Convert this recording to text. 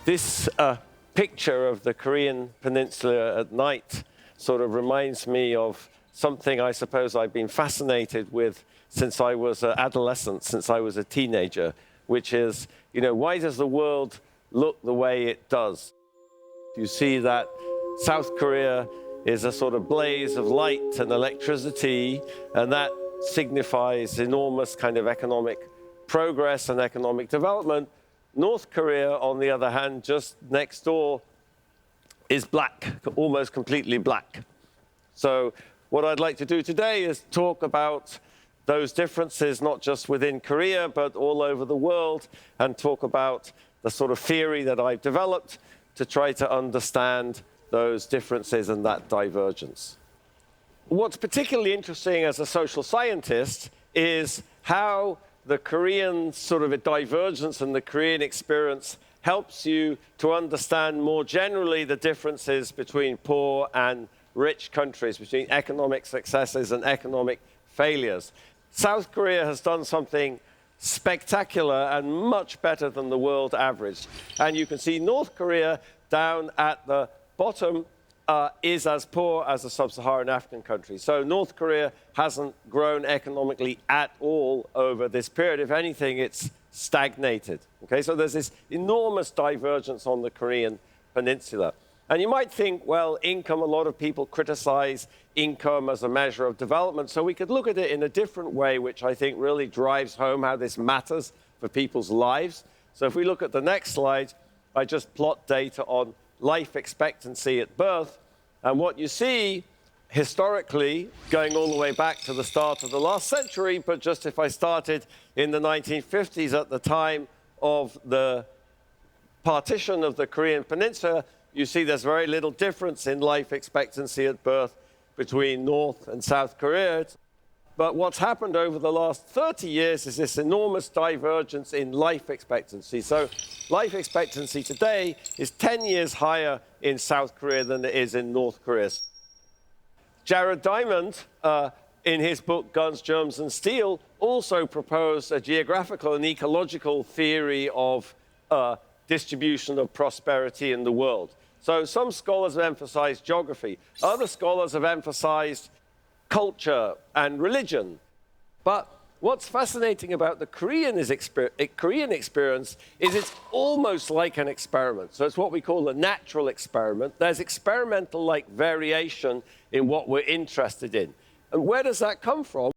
This picture of the Korean Peninsula at night sort of reminds me of something I suppose I've been fascinated with since I was an adolescent, since I was a teenager, which is, why does the world look the way it does? You see that South Korea is a sort of blaze of light and electricity, and that signifies enormous kind of economic progress and economic development. North Korea, on the other hand, just next door, is black, almost completely black. So what I'd like to do today is talk about those differences, not just within Korea, but all over the world, and talk about the sort of theory that I've developed to try to understand those differences and that divergence. What's particularly interesting as a social scientist is how the Korean sort of a divergence and the Korean experience helps you to understand more generally the differences between poor and rich countries, between economic successes and economic failures. South Korea has done something spectacular and much better than the world average. And you can see North Korea down at the bottom is as poor as the sub-Saharan African countries. So North Korea hasn't grown economically at all over this period. If anything, it's stagnated. Okay, so there's this enormous divergence on the Korean peninsula. And you might think, well, income, a lot of people criticize income as a measure of development. So we could look at it in a different way, which I think really drives home how this matters for people's lives. So if we look at the next slide, I just plot data on life expectancy at birth. And what you see historically, going all the way back to the start of the last century, but just if I started in the 1950s at the time of the partition of the Korean Peninsula, you see there's very little difference in life expectancy at birth between North and South Korea. But what's happened over the last 30 years is this enormous divergence in life expectancy. So life expectancy today is 10 years higher in South Korea than it is in North Korea. Jared Diamond, in his book Guns, Germs and Steel, also proposed a geographical and ecological theory of distribution of prosperity in the world. So some scholars have emphasized geography. Other scholars have emphasized culture and religion. But what's fascinating about the Korean experience is it's almost like an experiment. So it's what we call a natural experiment. There's experimental-like variation in what we're interested in. And where does that come from?